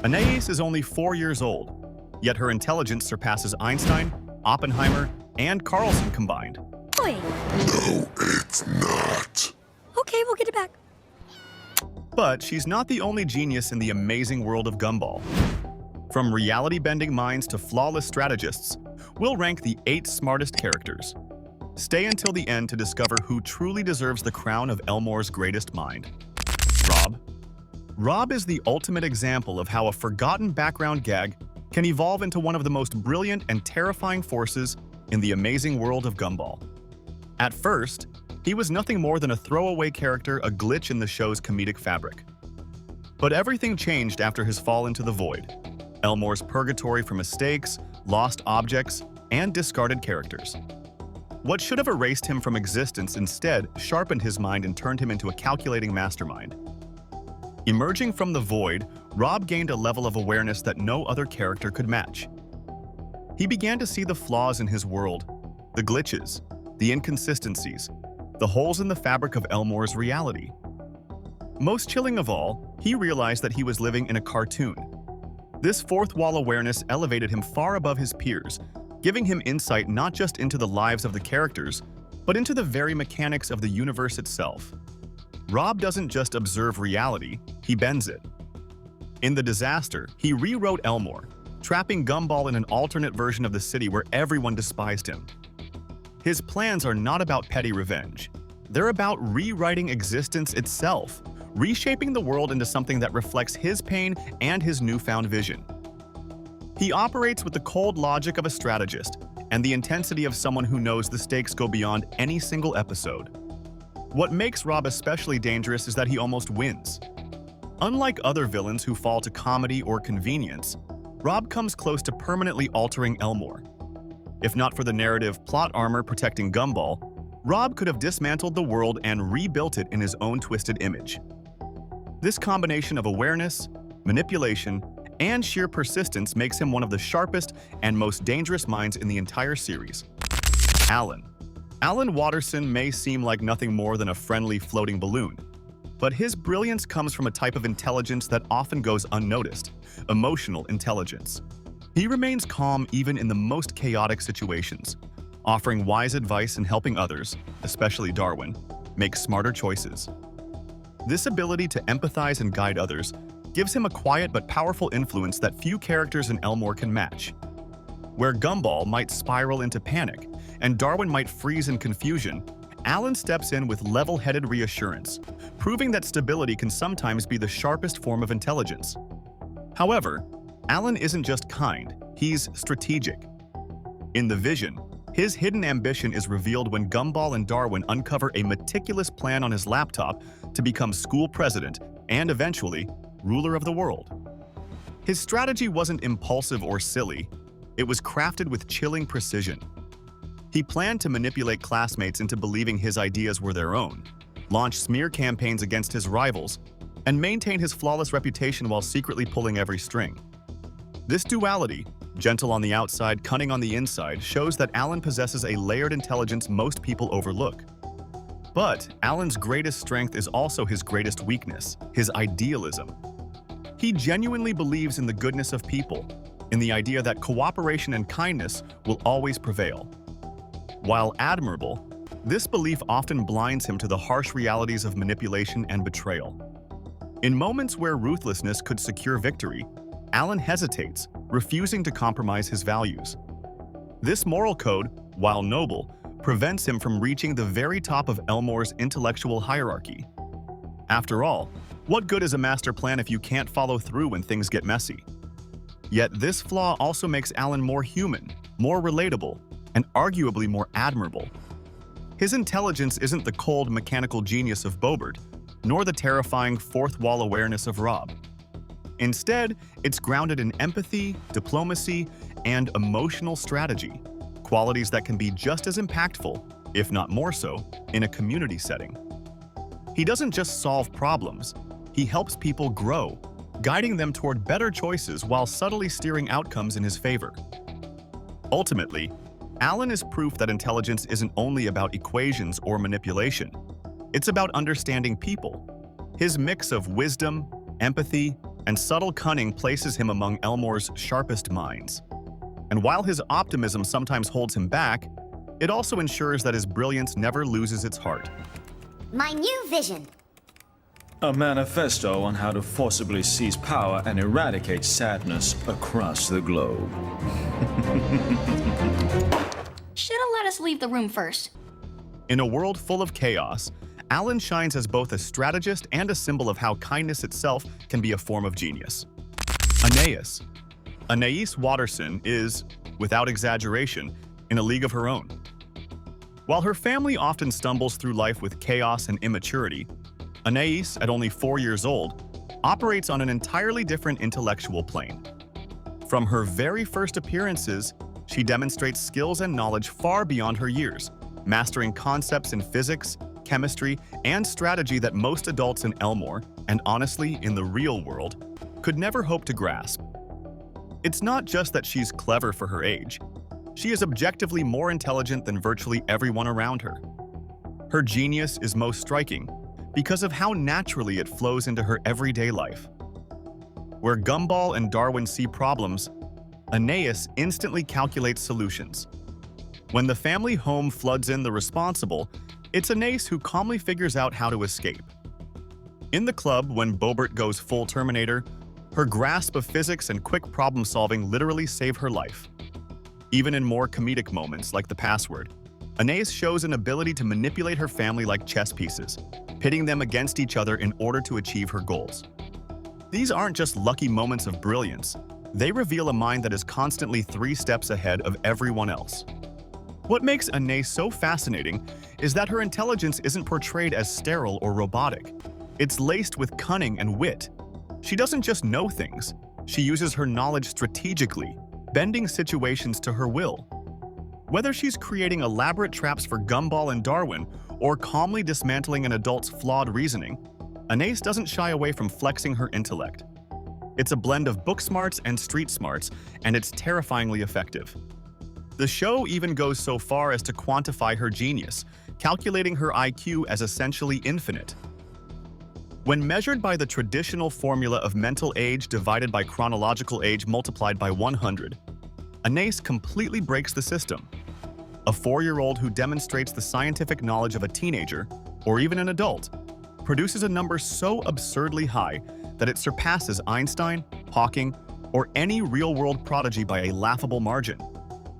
Anais is only 4 years old, yet her intelligence surpasses Einstein, Oppenheimer, and Carlson combined. Boy. No, it's not. Okay, we'll get it back. But she's not the only genius in the amazing world of Gumball. From reality-bending minds to flawless strategists, we'll rank the 8 smartest characters. Stay until the end to discover who truly deserves the crown of Elmore's greatest mind. Rob. Rob is the ultimate example of how a forgotten background gag can evolve into one of the most brilliant and terrifying forces in the amazing world of Gumball. At first, he was nothing more than a throwaway character, a glitch in the show's comedic fabric. But everything changed after his fall into the void. Elmore's purgatory for mistakes, lost objects, and discarded characters. What should have erased him from existence instead sharpened his mind and turned him into a calculating mastermind. Emerging from the void, Rob gained a level of awareness that no other character could match. He began to see the flaws in his world, the glitches, the inconsistencies, the holes in the fabric of Elmore's reality. Most chilling of all, he realized that he was living in a cartoon. This fourth-wall awareness elevated him far above his peers, giving him insight not just into the lives of the characters, but into the very mechanics of the universe itself. Rob doesn't just observe reality, he bends it. In The Disaster, he rewrote Elmore, trapping Gumball in an alternate version of the city where everyone despised him. His plans are not about petty revenge. They're about rewriting existence itself, reshaping the world into something that reflects his pain and his newfound vision. He operates with the cold logic of a strategist and the intensity of someone who knows the stakes go beyond any single episode. What makes Rob especially dangerous is that he almost wins. Unlike other villains who fall to comedy or convenience, Rob comes close to permanently altering Elmore. If not for the narrative plot armor protecting Gumball, Rob could have dismantled the world and rebuilt it in his own twisted image. This combination of awareness, manipulation, and sheer persistence makes him one of the sharpest and most dangerous minds in the entire series. Alan. Alan Watterson may seem like nothing more than a friendly floating balloon, but his brilliance comes from a type of intelligence that often goes unnoticed: emotional intelligence. He remains calm even in the most chaotic situations, offering wise advice and helping others, especially Darwin, make smarter choices. This ability to empathize and guide others gives him a quiet but powerful influence that few characters in Elmore can match. Where Gumball might spiral into panic and Darwin might freeze in confusion, Alan steps in with level-headed reassurance, proving that stability can sometimes be the sharpest form of intelligence. However, Alan isn't just kind, he's strategic. In The Vision, his hidden ambition is revealed when Gumball and Darwin uncover a meticulous plan on his laptop to become school president and eventually ruler of the world. His strategy wasn't impulsive or silly, it was crafted with chilling precision. He planned to manipulate classmates into believing his ideas were their own, launch smear campaigns against his rivals, and maintain his flawless reputation while secretly pulling every string. This duality, gentle on the outside, cunning on the inside, shows that Alan possesses a layered intelligence most people overlook. But Alan's greatest strength is also his greatest weakness, his idealism. He genuinely believes in the goodness of people, in the idea that cooperation and kindness will always prevail. While admirable, this belief often blinds him to the harsh realities of manipulation and betrayal. In moments where ruthlessness could secure victory, Alan hesitates, refusing to compromise his values. This moral code, while noble, prevents him from reaching the very top of Elmore's intellectual hierarchy. After all, what good is a master plan if you can't follow through when things get messy? Yet this flaw also makes Alan more human, more relatable, and arguably more admirable. His intelligence isn't the cold, mechanical genius of Bobert, nor the terrifying fourth-wall awareness of Rob. Instead, it's grounded in empathy, diplomacy, and emotional strategy, qualities that can be just as impactful, if not more so, in a community setting. He doesn't just solve problems, he helps people grow, guiding them toward better choices while subtly steering outcomes in his favor. Ultimately, Alan is proof that intelligence isn't only about equations or manipulation. It's about understanding people. His mix of wisdom, empathy, and subtle cunning places him among Elmore's sharpest minds. And while his optimism sometimes holds him back, it also ensures that his brilliance never loses its heart. My new vision. A manifesto on how to forcibly seize power and eradicate sadness across the globe. Should've let us leave the room first. In a world full of chaos, Alan shines as both a strategist and a symbol of how kindness itself can be a form of genius. Anais Watterson is, without exaggeration, in a league of her own. While her family often stumbles through life with chaos and immaturity, Anais, at only 4 years old, operates on an entirely different intellectual plane. From her very first appearances, she demonstrates skills and knowledge far beyond her years, mastering concepts in physics, chemistry, and strategy that most adults in Elmore, and honestly in the real world, could never hope to grasp. It's not just that she's clever for her age. She is objectively more intelligent than virtually everyone around her. Her genius is most striking because of how naturally it flows into her everyday life. Where Gumball and Darwin see problems, Anais instantly calculates solutions. When the family home floods in the responsible, it's Anais who calmly figures out how to escape. In the club, when Boebert goes full Terminator, her grasp of physics and quick problem-solving literally save her life. Even in more comedic moments, like the password, Anais shows an ability to manipulate her family like chess pieces, pitting them against each other in order to achieve her goals. These aren't just lucky moments of brilliance. They reveal a mind that is constantly 3 steps ahead of everyone else. What makes Anais so fascinating is that her intelligence isn't portrayed as sterile or robotic. It's laced with cunning and wit. She doesn't just know things. She uses her knowledge strategically, bending situations to her will. Whether she's creating elaborate traps for Gumball and Darwin or calmly dismantling an adult's flawed reasoning, Anais doesn't shy away from flexing her intellect. It's a blend of book smarts and street smarts, and it's terrifyingly effective. The show even goes so far as to quantify her genius, calculating her IQ as essentially infinite. When measured by the traditional formula of mental age divided by chronological age multiplied by 100, Anais completely breaks the system. A 4-year-old who demonstrates the scientific knowledge of a teenager, or even an adult, produces a number so absurdly high that it surpasses Einstein, Hawking, or any real-world prodigy by a laughable margin.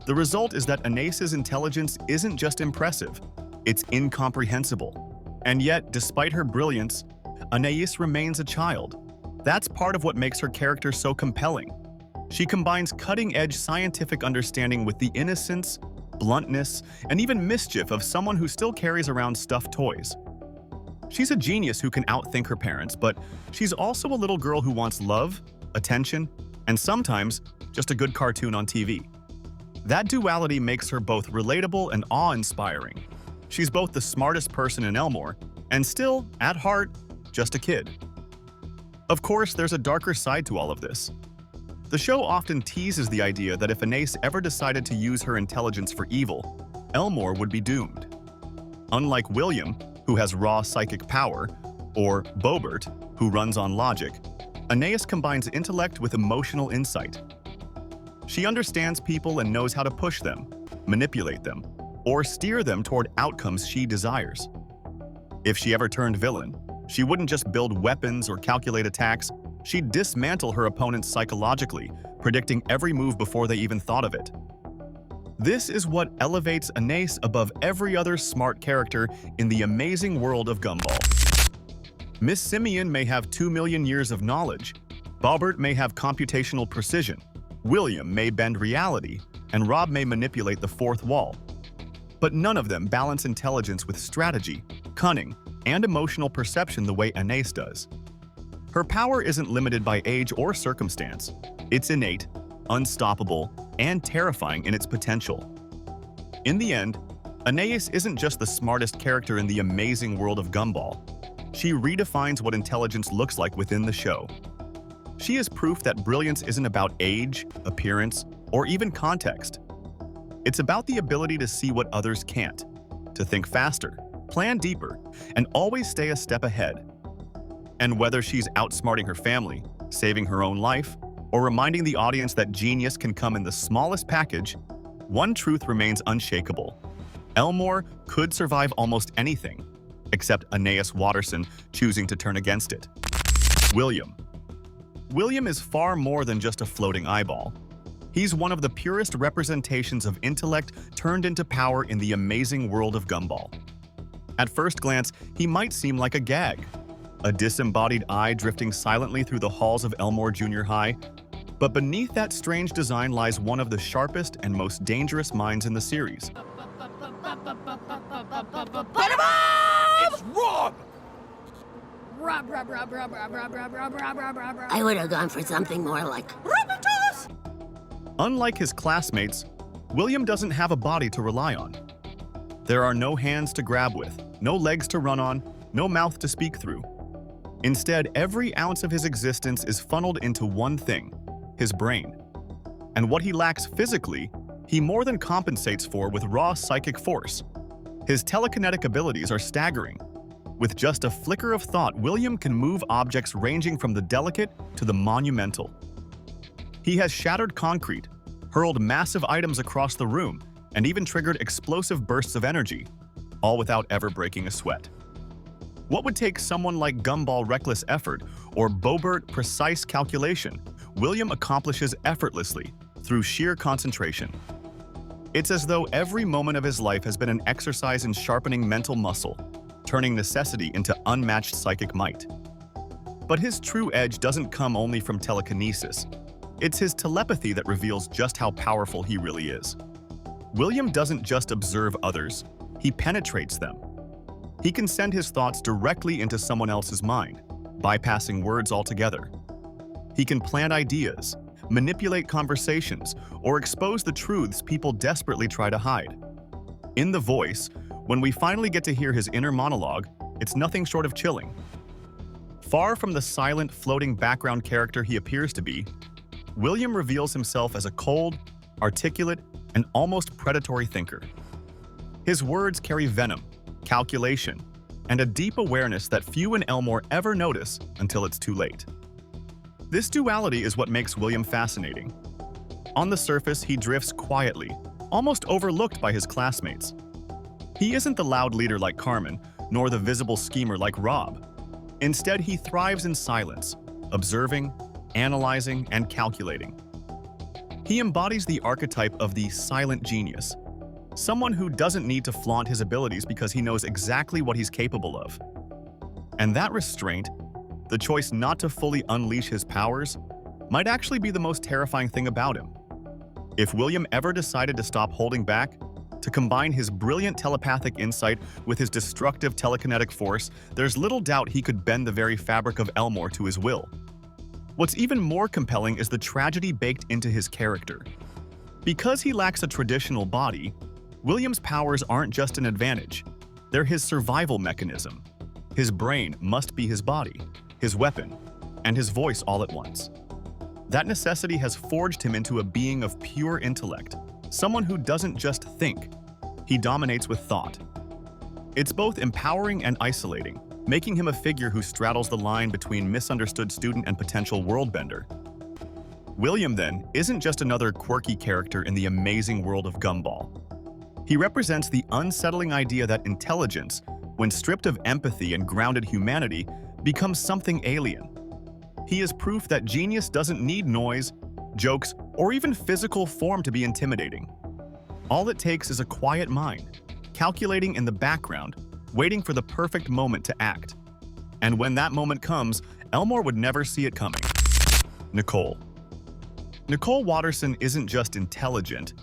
The result is that Anais's intelligence isn't just impressive, it's incomprehensible. And yet, despite her brilliance, Anais remains a child. That's part of what makes her character so compelling. She combines cutting-edge scientific understanding with the innocence, bluntness, and even mischief of someone who still carries around stuffed toys. She's a genius who can outthink her parents, but she's also a little girl who wants love, attention, and sometimes just a good cartoon on TV. That duality makes her both relatable and awe-inspiring. She's both the smartest person in Elmore, and still, at heart, just a kid. Of course, there's a darker side to all of this. The show often teases the idea that if Anais ever decided to use her intelligence for evil, Elmore would be doomed. Unlike William, who has raw psychic power, or Boebert, who runs on logic, Anais combines intellect with emotional insight. She understands people and knows how to push them, manipulate them, or steer them toward outcomes she desires. If she ever turned villain, she wouldn't just build weapons or calculate attacks, she'd dismantle her opponents psychologically, predicting every move before they even thought of it. This is what elevates Anais above every other smart character in the amazing world of Gumball. Miss Simeon may have 2 million years of knowledge, Boebert may have computational precision, William may bend reality, and Rob may manipulate the fourth wall. But none of them balance intelligence with strategy, cunning, and emotional perception the way Anais does. Her power isn't limited by age or circumstance. It's innate, unstoppable, and terrifying in its potential. In the end, Anais isn't just the smartest character in the amazing world of Gumball. She redefines what intelligence looks like within the show. She is proof that brilliance isn't about age, appearance, or even context. It's about the ability to see what others can't, to think faster, plan deeper, and always stay a step ahead. And whether she's outsmarting her family, saving her own life, or reminding the audience that genius can come in the smallest package, one truth remains unshakable. Elmore could survive almost anything, except Anais Watterson choosing to turn against it. William. William is far more than just a floating eyeball. He's one of the purest representations of intellect turned into power in the amazing world of Gumball. At first glance, he might seem like a gag, a disembodied eye drifting silently through the halls of Elmore Junior High, but beneath that strange design lies one of the sharpest and most dangerous minds in the series. It's Rob! I would have gone for something more like Rabbitoss! Unlike his classmates, William doesn't have a body to rely on. There are no hands to grab with, no legs to run on, no mouth to speak through. Instead, every ounce of his existence is funneled into one thing, his brain. And what he lacks physically, he more than compensates for with raw psychic force. His telekinetic abilities are staggering. With just a flicker of thought, William can move objects ranging from the delicate to the monumental. He has shattered concrete, hurled massive items across the room, and even triggered explosive bursts of energy, all without ever breaking a sweat. What would take someone like Gumball reckless effort or Bobert precise calculation, William accomplishes effortlessly through sheer concentration. It's as though every moment of his life has been an exercise in sharpening mental muscle, turning necessity into unmatched psychic might. But his true edge doesn't come only from telekinesis. It's his telepathy that reveals just how powerful he really is. William doesn't just observe others, he penetrates them. He can send his thoughts directly into someone else's mind, bypassing words altogether. He can plant ideas, manipulate conversations, or expose the truths people desperately try to hide. In The Voice, when we finally get to hear his inner monologue, it's nothing short of chilling. Far from the silent, floating background character he appears to be, William reveals himself as a cold, articulate, and almost predatory thinker. His words carry venom, calculation, and a deep awareness that few in Elmore ever notice until it's too late. This duality is what makes William fascinating. On the surface, he drifts quietly, almost overlooked by his classmates. He isn't the loud leader like Carmen, nor the visible schemer like Rob. Instead, he thrives in silence, observing, analyzing, and calculating. He embodies the archetype of the silent genius, someone who doesn't need to flaunt his abilities because he knows exactly what he's capable of. And that restraint, the choice not to fully unleash his powers, might actually be the most terrifying thing about him. If William ever decided to stop holding back, to combine his brilliant telepathic insight with his destructive telekinetic force, there's little doubt he could bend the very fabric of Elmore to his will. What's even more compelling is the tragedy baked into his character. Because he lacks a traditional body, William's powers aren't just an advantage. They're his survival mechanism. His brain must be his body, his weapon, and his voice all at once. That necessity has forged him into a being of pure intellect, someone who doesn't just think, he dominates with thought. It's both empowering and isolating, making him a figure who straddles the line between misunderstood student and potential worldbender. William, then, isn't just another quirky character in the amazing world of Gumball. He represents the unsettling idea that intelligence, when stripped of empathy and grounded humanity, becomes something alien. He is proof that genius doesn't need noise, jokes, or even physical form to be intimidating. All it takes is a quiet mind, calculating in the background, waiting for the perfect moment to act. And when that moment comes, Elmore would never see it coming. Nicole. Nicole Watterson isn't just intelligent.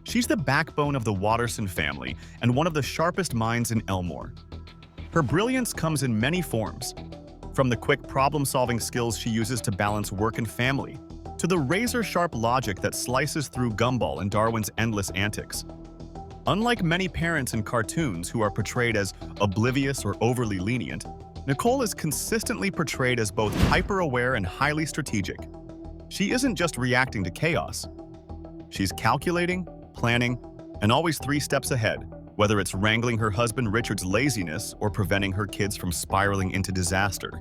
She's the backbone of the Watterson family and one of the sharpest minds in Elmore. Her brilliance comes in many forms, from the quick problem-solving skills she uses to balance work and family, to the razor-sharp logic that slices through Gumball and Darwin's endless antics. Unlike many parents in cartoons who are portrayed as oblivious or overly lenient, Nicole is consistently portrayed as both hyper-aware and highly strategic. She isn't just reacting to chaos. She's calculating, planning, and always 3 steps ahead, whether it's wrangling her husband Richard's laziness or preventing her kids from spiraling into disaster.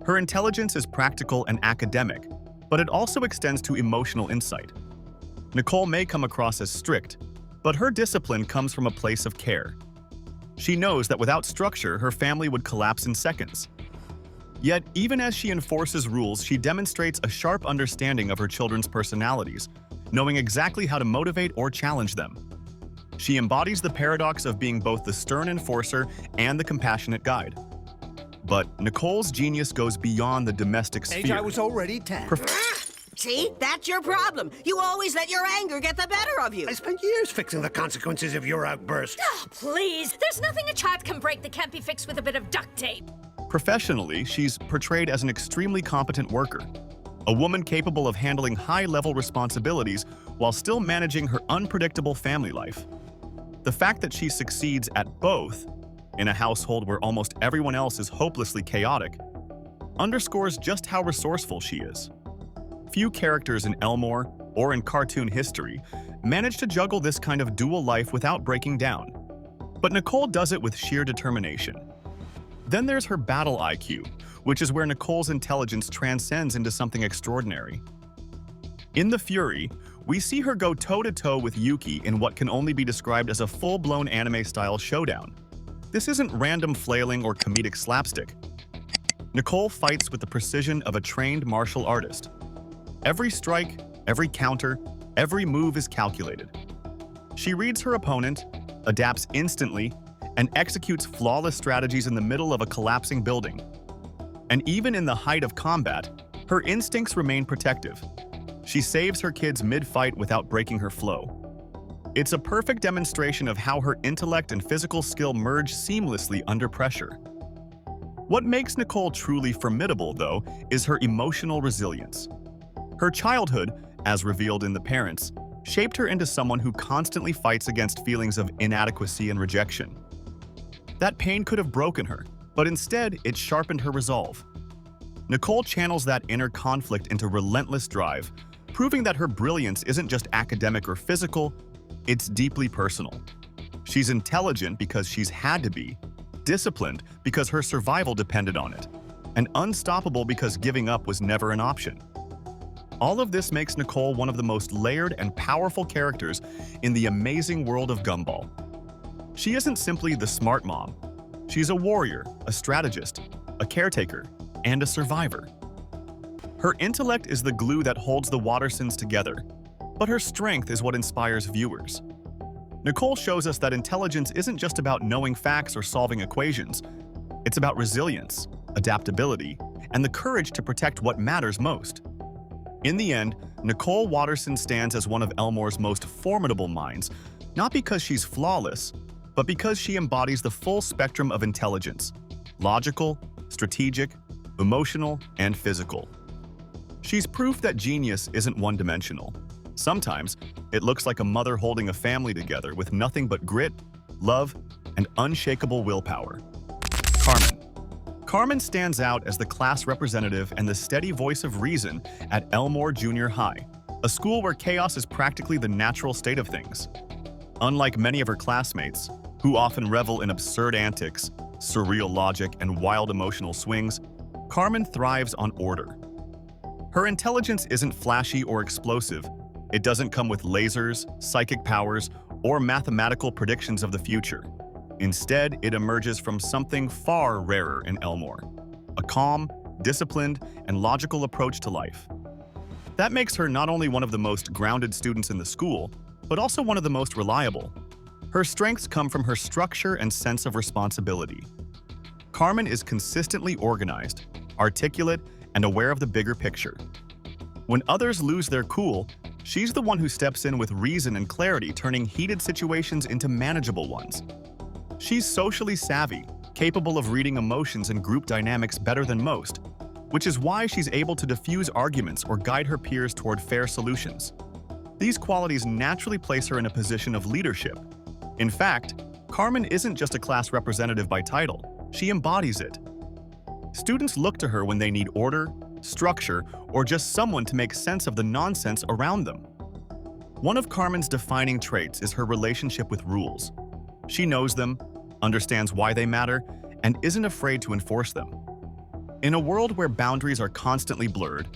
Her intelligence is practical and academic, but it also extends to emotional insight. Nicole may come across as strict, but her discipline comes from a place of care. She knows that without structure, her family would collapse in seconds. Yet, even as she enforces rules, she demonstrates a sharp understanding of her children's personalities, knowing exactly how to motivate or challenge them. She embodies the paradox of being both the stern enforcer and the compassionate guide. But Nicole's genius goes beyond the domestic sphere. I was already 10. See? That's your problem. You always let your anger get the better of you. I spent years fixing the consequences of your outburst. Oh, please. There's nothing a child can break that can't be fixed with a bit of duct tape. Professionally, she's portrayed as an extremely competent worker, a woman capable of handling high-level responsibilities while still managing her unpredictable family life. The fact that she succeeds at both, in a household where almost everyone else is hopelessly chaotic, underscores just how resourceful she is. Few characters in Elmore or in cartoon history manage to juggle this kind of dual life without breaking down. But Nicole does it with sheer determination. Then there's her battle IQ, which is where Nicole's intelligence transcends into something extraordinary. In The Fury, we see her go toe-to-toe with Yuki in what can only be described as a full-blown anime-style showdown. This isn't random flailing or comedic slapstick. Nicole fights with the precision of a trained martial artist. Every strike, every counter, every move is calculated. She reads her opponent, adapts instantly, and executes flawless strategies in the middle of a collapsing building. And even in the height of combat, her instincts remain protective. She saves her kids mid-fight without breaking her flow. It's a perfect demonstration of how her intellect and physical skill merge seamlessly under pressure. What makes Nicole truly formidable, though, is her emotional resilience. Her childhood, as revealed in The Parents, shaped her into someone who constantly fights against feelings of inadequacy and rejection. That pain could have broken her, but instead it sharpened her resolve. Nicole channels that inner conflict into relentless drive, proving that her brilliance isn't just academic or physical, it's deeply personal. She's intelligent because she's had to be, disciplined because her survival depended on it, and unstoppable because giving up was never an option. All of this makes Nicole one of the most layered and powerful characters in the amazing world of Gumball. She isn't simply the smart mom. She's a warrior, a strategist, a caretaker, and a survivor. Her intellect is the glue that holds the Wattersons together, but her strength is what inspires viewers. Nicole shows us that intelligence isn't just about knowing facts or solving equations. It's about resilience, adaptability, and the courage to protect what matters most. In the end, Nicole Watterson stands as one of Elmore's most formidable minds, not because she's flawless, but because she embodies the full spectrum of intelligence: logical, strategic, emotional, and physical. She's proof that genius isn't one-dimensional. Sometimes, it looks like a mother holding a family together with nothing but grit, love, and unshakable willpower. Carmen. Carmen stands out as the class representative and the steady voice of reason at Elmore Junior High, a school where chaos is practically the natural state of things. Unlike many of her classmates, who often revel in absurd antics, surreal logic, and wild emotional swings, Carmen thrives on order. Her intelligence isn't flashy or explosive. It doesn't come with lasers, psychic powers, or mathematical predictions of the future. Instead, it emerges from something far rarer in Elmore: a calm, disciplined, and logical approach to life. That makes her not only one of the most grounded students in the school, but also one of the most reliable. Her strengths come from her structure and sense of responsibility. Carmen is consistently organized, articulate, and aware of the bigger picture. When others lose their cool, she's the one who steps in with reason and clarity, turning heated situations into manageable ones. She's socially savvy, capable of reading emotions and group dynamics better than most, which is why she's able to diffuse arguments or guide her peers toward fair solutions. These qualities naturally place her in a position of leadership. In fact, Carmen isn't just a class representative by title, she embodies it. Students look to her when they need order, structure, or just someone to make sense of the nonsense around them. One of Carmen's defining traits is her relationship with rules. She knows them, understands why they matter, and isn't afraid to enforce them. In a world where boundaries are constantly blurred,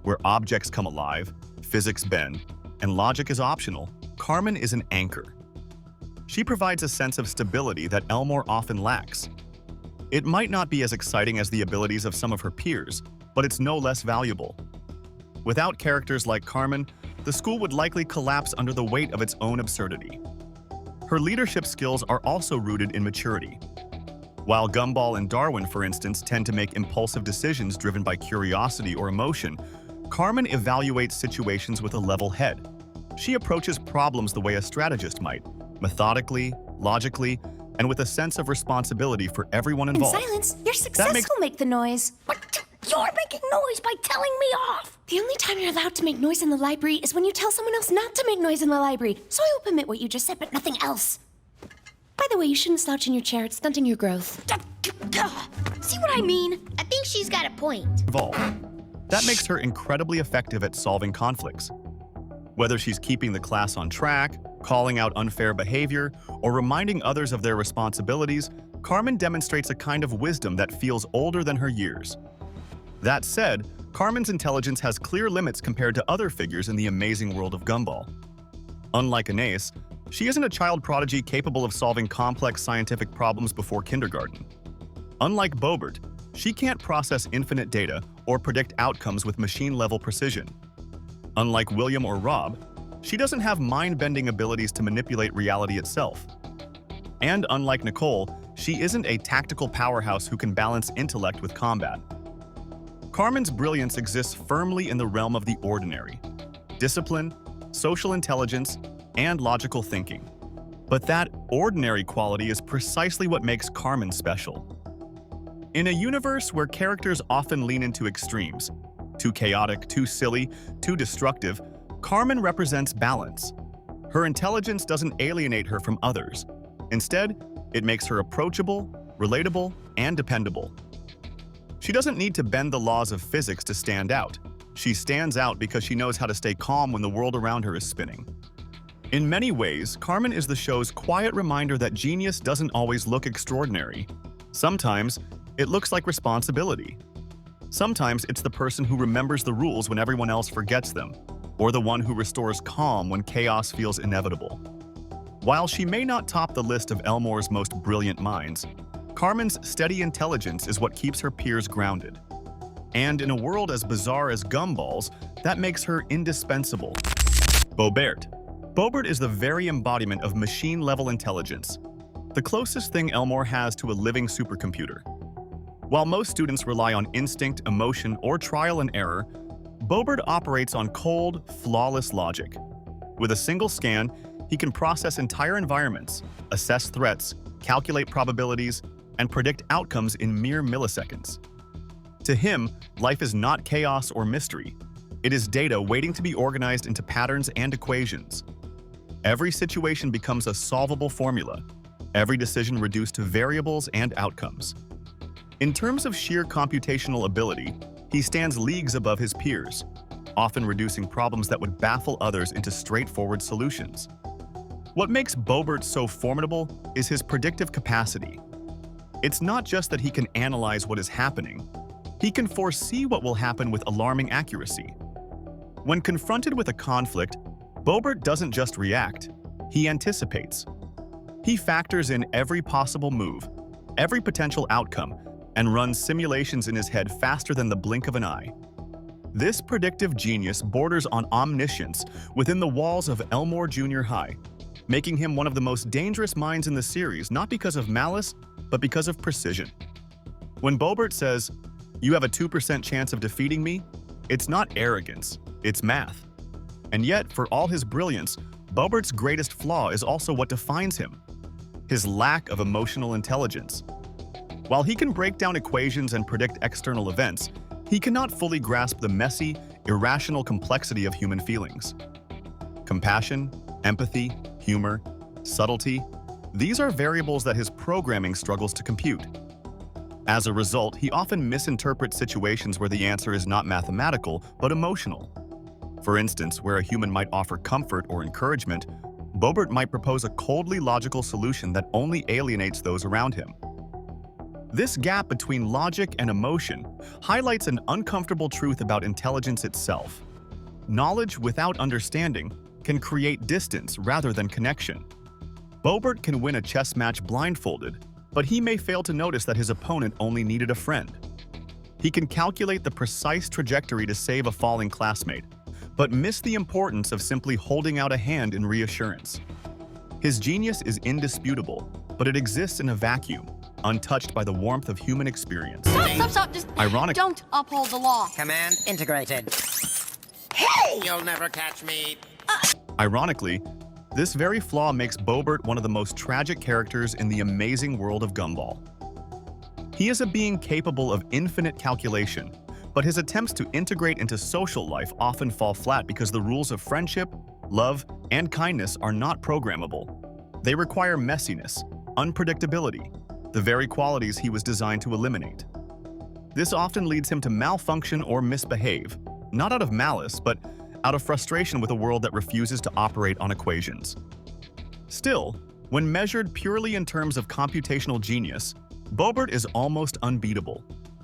where objects come alive, physics bend, and logic is optional, Carmen is an anchor. She provides a sense of stability that Elmore often lacks. It might not be as exciting as the abilities of some of her peers, but it's no less valuable. Without characters like Carmen, the school would likely collapse under the weight of its own absurdity. Her leadership skills are also rooted in maturity. While Gumball and Darwin, for instance, tend to make impulsive decisions driven by curiosity or emotion, Carmen evaluates situations with a level head. She approaches problems the way a strategist might, methodically, logically, and with a sense of responsibility for everyone In involved. silence, your success will make the noise. What? You're making noise by telling me off! The only time you're allowed to make noise in the library is when you tell someone else not to make noise in the library. So I will permit what you just said, but nothing else. By the way, you shouldn't slouch in your chair. It's stunting your growth. See what I mean? I think she's got a point. Involved. That makes her incredibly effective at solving conflicts. Whether she's keeping the class on track, calling out unfair behavior, or reminding others of their responsibilities, Carmen demonstrates a kind of wisdom that feels older than her years. That said, Carmen's intelligence has clear limits compared to other figures in the amazing world of Gumball. Unlike Anais, she isn't a child prodigy capable of solving complex scientific problems before kindergarten. Unlike Boebert, she can't process infinite data or predict outcomes with machine-level precision. Unlike William or Rob, she doesn't have mind-bending abilities to manipulate reality itself. And unlike Nicole, she isn't a tactical powerhouse who can balance intellect with combat. Carmen's brilliance exists firmly in the realm of the ordinary: discipline, social intelligence, and logical thinking. But that ordinary quality is precisely what makes Carmen special. In a universe where characters often lean into extremes, too chaotic, too silly, too destructive, Carmen represents balance. Her intelligence doesn't alienate her from others. Instead, it makes her approachable, relatable, and dependable. She doesn't need to bend the laws of physics to stand out. She stands out because she knows how to stay calm when the world around her is spinning. In many ways, Carmen is the show's quiet reminder that genius doesn't always look extraordinary. Sometimes, it looks like responsibility. Sometimes it's the person who remembers the rules when everyone else forgets them, or the one who restores calm when chaos feels inevitable. While she may not top the list of Elmore's most brilliant minds, Carmen's steady intelligence is what keeps her peers grounded. And in a world as bizarre as Gumball's, that makes her indispensable. Boebert. Boebert is the very embodiment of machine-level intelligence, the closest thing Elmore has to a living supercomputer. While most students rely on instinct, emotion, or trial and error, Boebert operates on cold, flawless logic. With a single scan, he can process entire environments, assess threats, calculate probabilities, and predict outcomes in mere milliseconds. To him, life is not chaos or mystery. It is data waiting to be organized into patterns and equations. Every situation becomes a solvable formula, every decision reduced to variables and outcomes. In terms of sheer computational ability, he stands leagues above his peers, often reducing problems that would baffle others into straightforward solutions. What makes Boebert so formidable is his predictive capacity. It's not just that he can analyze what is happening, he can foresee what will happen with alarming accuracy. When confronted with a conflict, Boebert doesn't just react, he anticipates. He factors in every possible move, every potential outcome, and runs simulations in his head faster than the blink of an eye. This predictive genius borders on omniscience within the walls of Elmore Junior High, making him one of the most dangerous minds in the series, not because of malice, but because of precision. When Boebert says, "You have a 2% chance of defeating me," it's not arrogance, it's math. And yet, for all his brilliance, Boebert's greatest flaw is also what defines him: his lack of emotional intelligence. While he can break down equations and predict external events, he cannot fully grasp the messy, irrational complexity of human feelings. Compassion, empathy, humor, subtlety, these are variables that his programming struggles to compute. As a result, he often misinterprets situations where the answer is not mathematical, but emotional. For instance, where a human might offer comfort or encouragement, Boebert might propose a coldly logical solution that only alienates those around him. This gap between logic and emotion highlights an uncomfortable truth about intelligence itself. Knowledge without understanding can create distance rather than connection. Boebert can win a chess match blindfolded, but he may fail to notice that his opponent only needed a friend. He can calculate the precise trajectory to save a falling classmate, but miss the importance of simply holding out a hand in reassurance. His genius is indisputable, but it exists in a vacuum, untouched by the warmth of human experience. Stop, just Ironic- don't uphold the law. Command integrated. Hey! You'll never catch me. Ironically, this very flaw makes Boebert one of the most tragic characters in the amazing world of Gumball. He is a being capable of infinite calculation, but his attempts to integrate into social life often fall flat because the rules of friendship, love, and kindness are not programmable. They require messiness, unpredictability, the very qualities he was designed to eliminate. This often leads him to malfunction or misbehave, not out of malice, but out of frustration with a world that refuses to operate on equations. Still, when measured purely in terms of computational genius, Boebert is almost unbeatable.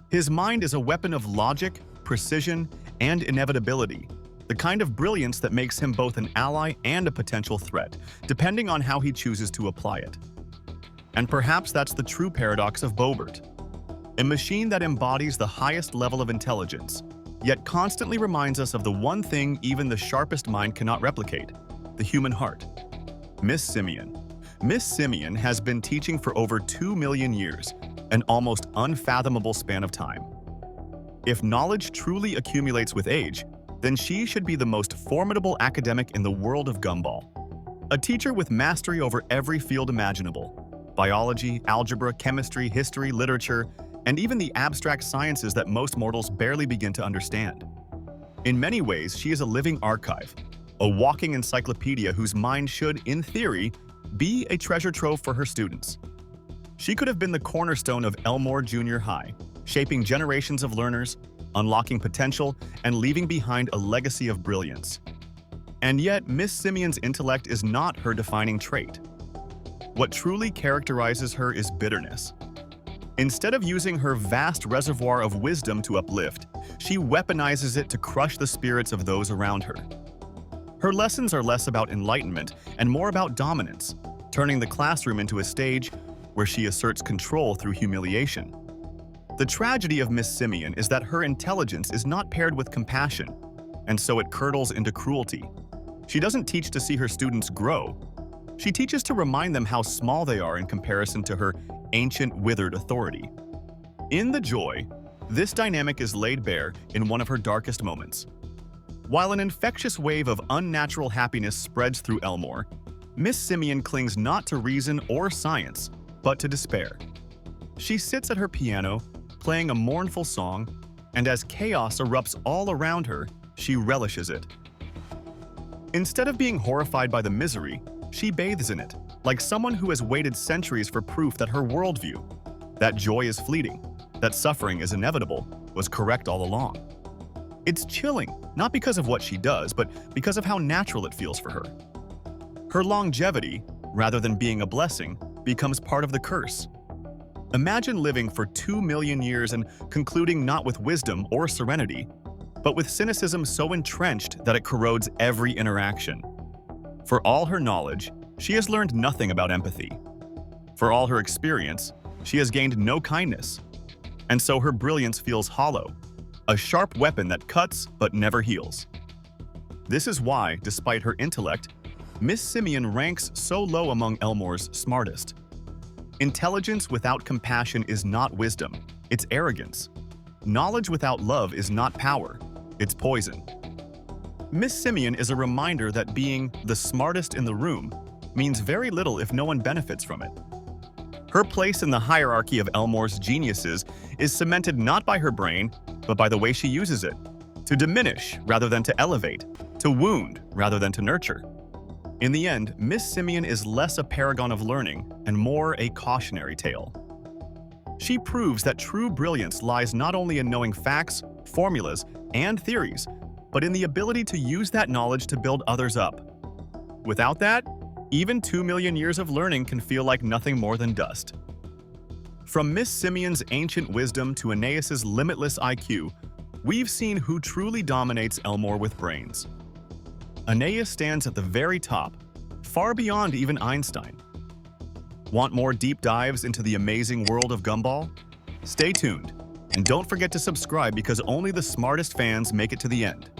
His mind is a weapon of logic, precision, and inevitability, the kind of brilliance that makes him both an ally and a potential threat, depending on how he chooses to apply it. And perhaps that's the true paradox of Boebert. A machine that embodies the highest level of intelligence, yet constantly reminds us of the one thing even the sharpest mind cannot replicate, the human heart. Miss Simian. Miss Simian has been teaching for over 2 million years, an almost unfathomable span of time. If knowledge truly accumulates with age, then she should be the most formidable academic in the world of Gumball. A teacher with mastery over every field imaginable: biology, algebra, chemistry, history, literature, and even the abstract sciences that most mortals barely begin to understand. In many ways, she is a living archive, a walking encyclopedia whose mind should, in theory, be a treasure trove for her students. She could have been the cornerstone of Elmore Junior High, shaping generations of learners, unlocking potential, and leaving behind a legacy of brilliance. And yet, Miss Simian's intellect is not her defining trait. What truly characterizes her is bitterness. Instead of using her vast reservoir of wisdom to uplift, she weaponizes it to crush the spirits of those around her. Her lessons are less about enlightenment and more about dominance, turning the classroom into a stage where she asserts control through humiliation. The tragedy of Miss Simian is that her intelligence is not paired with compassion, and so it curdles into cruelty. She doesn't teach to see her students grow. She teaches to remind them how small they are in comparison to her ancient, withered authority. In The Joy, this dynamic is laid bare in one of her darkest moments. While an infectious wave of unnatural happiness spreads through Elmore, Miss Simian clings not to reason or science, but to despair. She sits at her piano, playing a mournful song, and as chaos erupts all around her, she relishes it. Instead of being horrified by the misery, she bathes in it, like someone who has waited centuries for proof that her worldview, that joy is fleeting, that suffering is inevitable, was correct all along. It's chilling, not because of what she does, but because of how natural it feels for her. Her longevity, rather than being a blessing, becomes part of the curse. Imagine living for 2 million years and concluding not with wisdom or serenity, but with cynicism so entrenched that it corrodes every interaction. For all her knowledge, she has learned nothing about empathy. For all her experience, she has gained no kindness. And so her brilliance feels hollow, a sharp weapon that cuts but never heals. This is why, despite her intellect, Miss Simian ranks so low among Elmore's smartest. Intelligence without compassion is not wisdom, it's arrogance. Knowledge without love is not power, it's poison. Miss Simian is a reminder that being the smartest in the room means very little if no one benefits from it. Her place in the hierarchy of Elmore's geniuses is cemented not by her brain, but by the way she uses it, to diminish rather than to elevate, to wound rather than to nurture. In the end, Miss Simian is less a paragon of learning and more a cautionary tale. She proves that true brilliance lies not only in knowing facts, formulas, and theories, but in the ability to use that knowledge to build others up. Without that, even 2 million years of learning can feel like nothing more than dust. From Miss Simeon's ancient wisdom to Anais' limitless IQ, we've seen who truly dominates Elmore with brains. Anais stands at the very top, far beyond even Einstein. Want more deep dives into the amazing world of Gumball? Stay tuned, and don't forget to subscribe because only the smartest fans make it to the end.